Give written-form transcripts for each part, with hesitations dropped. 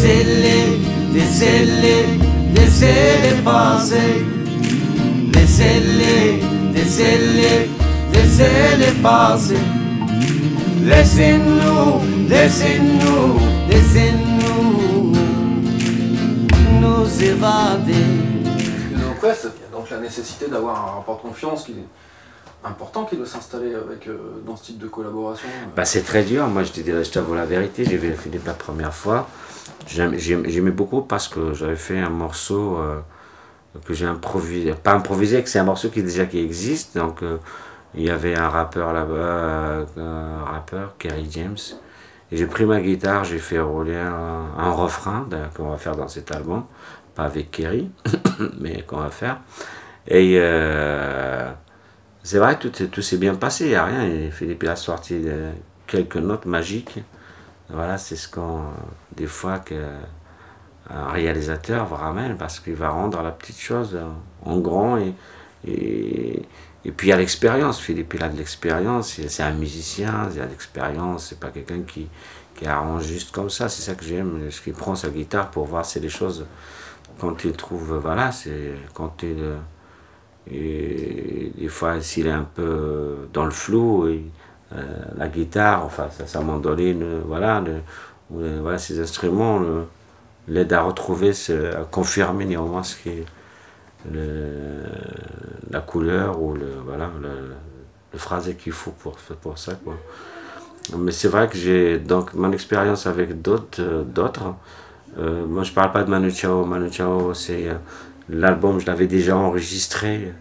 Laissez-les passer. Laissez-les passer. Laissez-nous nous évader. Après, il y a donc la nécessité d'avoir un rapport de confiance qui est important, qui doit s'installer avec dans ce type de collaboration. Bah, c'est très dur, moi je t'avoue la vérité, j'ai vu Philippe la première fois, j'aimais beaucoup parce que j'avais fait un morceau que j'ai improvisé, pas improvisé, que c'est un morceau qui existe, donc il y avait un rappeur là-bas, Kerry James, et j'ai pris ma guitare, j'ai fait rouler un refrain qu'on va faire dans cet album, pas avec Kerry, mais qu'on va faire, et c'est vrai, tout s'est bien passé, il n'y a rien, et Philippe il a sorti quelques notes magiques, voilà, c'est ce qu'on, des fois, qu'un réalisateur va ramener, parce qu'il va rendre la petite chose en grand, et puis il y a l'expérience, Philippe il a de l'expérience, c'est un musicien, il a de l'expérience, c'est pas quelqu'un qui arrange juste comme ça, c'est ça que j'aime, parce qu'il prend sa guitare pour voir c'est les choses, quand il trouve, voilà, c'est quand il... Et des fois, s'il est un peu dans le flou, la guitare, enfin, sa mandoline, voilà, voilà, ces instruments l'aident à retrouver, à confirmer néanmoins ce qui est la couleur ou voilà, le phrasé qu'il faut pour ça, quoi. Mais c'est vrai que j'ai donc mon expérience avec d'autres. Moi, je parle pas de Manu Chao. Manu Chao, c'est l'album, je l'avais déjà enregistré.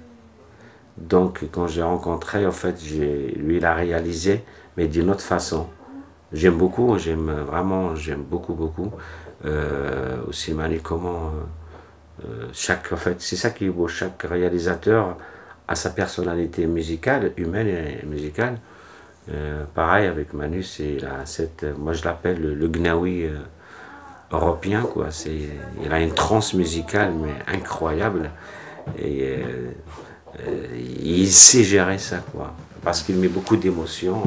Donc, quand j'ai rencontré, en fait, lui, il a réalisé, mais d'une autre façon. J'aime beaucoup, j'aime beaucoup. Aussi Manu, comment en fait, c'est ça qui est beau. Chaque réalisateur a sa personnalité musicale, humaine et musicale. Pareil avec Manu, moi je l'appelle le Gnawi européen, quoi. Il a une transe musicale mais incroyable, et il sait gérer ça, quoi, parce qu'il met beaucoup d'émotions.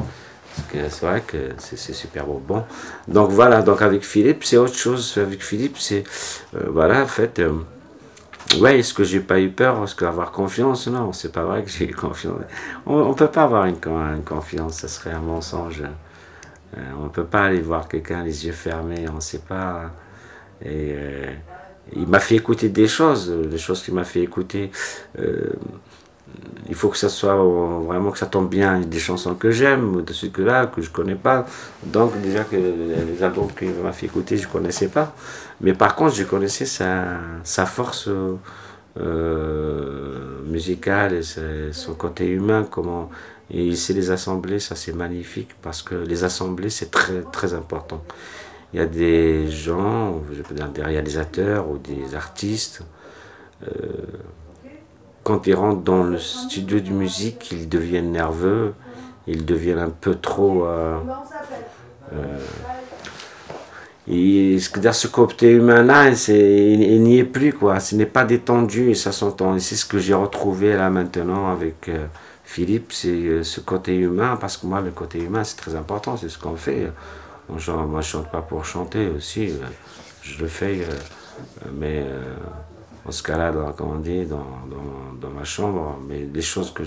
C'est vrai que c'est super beau. Bon, donc voilà, donc avec Philippe c'est autre chose. Avec Philippe c'est voilà, en fait, ouais, est-ce que j'ai pas eu peur? Est-ce qu'avoir confiance? Non, c'est pas vrai que j'ai eu confiance. On peut pas avoir une confiance, ça serait un mensonge. On peut pas aller voir quelqu'un les yeux fermés, on sait pas. Et il m'a fait écouter des choses qu'il m'a fait écouter. Il faut que ça soit vraiment que ça tombe bien, des chansons que j'aime, ou de ce que là, que je connais pas. Donc déjà que les albums qu'il m'a fait écouter, je connaissais pas. Mais par contre, je connaissais sa force musicale et son côté humain, comment et ici les assemblées, ça c'est magnifique, parce que les assemblées c'est très important. Il y a des gens, je peux dire des réalisateurs ou des artistes, quand ils rentrent dans le studio de musique, ils deviennent nerveux, ils deviennent un peu trop... c'est-à-dire ce côté humain-là, il n'y est plus, quoi. Ce n'est pas détendu et ça s'entend. Et c'est ce que j'ai retrouvé là maintenant avec Philippe, c'est ce côté humain, parce que moi, le côté humain, c'est très important, c'est ce qu'on fait. Moi, je ne chante pas pour chanter aussi, je le fais, mais... on se calade, comme on dit, dans ma chambre, mais des choses que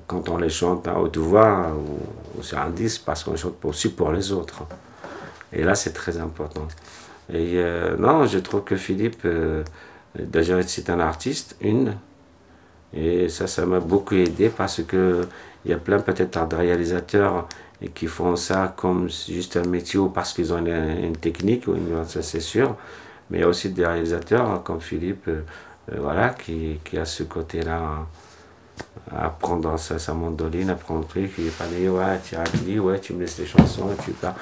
quand on les chante à haute voix ou sur un disque, parce qu'on chante aussi pour les autres. Et là, c'est très important. Et non, je trouve que Philippe, déjà, c'est un artiste, et ça m'a beaucoup aidé, parce que il y a plein peut-être de réalisateurs qui font ça comme juste un métier, ou parce qu'ils ont une technique, ça c'est sûr. Mais il y a aussi des réalisateurs comme Philippe, voilà, qui a ce côté-là, à prendre sa mandoline, à prendre le truc, il n'est pas dit, ouais, tu me laisses les chansons, et tu pars.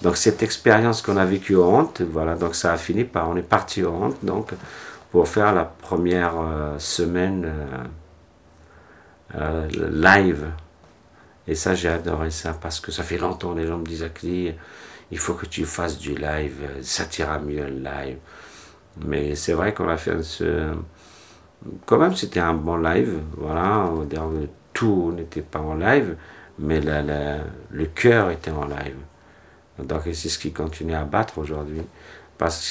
Donc cette expérience qu'on a vécue au Honte, voilà, donc ça a fini par, on est parti au Honte, donc, pour faire la première semaine live. Et ça, j'ai adoré ça, parce que ça fait longtemps, les gens me disent, Akli, il faut que tu fasses du live, ça t'ira mieux le live. Mais c'est vrai qu'on a fait quand même, c'était un bon live, voilà, on va dire, tout n'était pas en live, mais le cœur était en live. Donc c'est ce qui continue à battre aujourd'hui.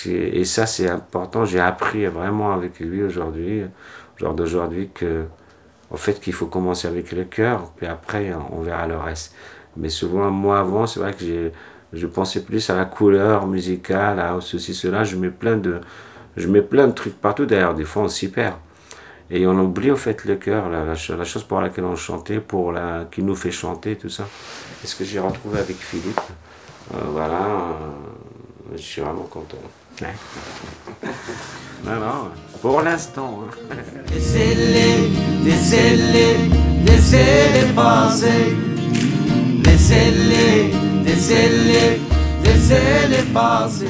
Et ça, c'est important. J'ai appris vraiment avec lui aujourd'hui, genre d'aujourd'hui, que, au fait qu'il faut commencer avec le cœur, puis après, on verra le reste. Mais souvent, moi, avant, c'est vrai que je pensais plus à la couleur musicale, à ceci, cela. Je mets plein de trucs partout. D'ailleurs, des fois, on s'y perd. Et on oublie, au fait, le cœur, la chose pour laquelle on chantait, qui nous fait chanter, tout ça. Et ce que j'ai retrouvé avec Philippe, voilà, je suis vraiment content. Ouais. Non, pour l'instant. Hein. Laissez-les passer. Laissez-les passer.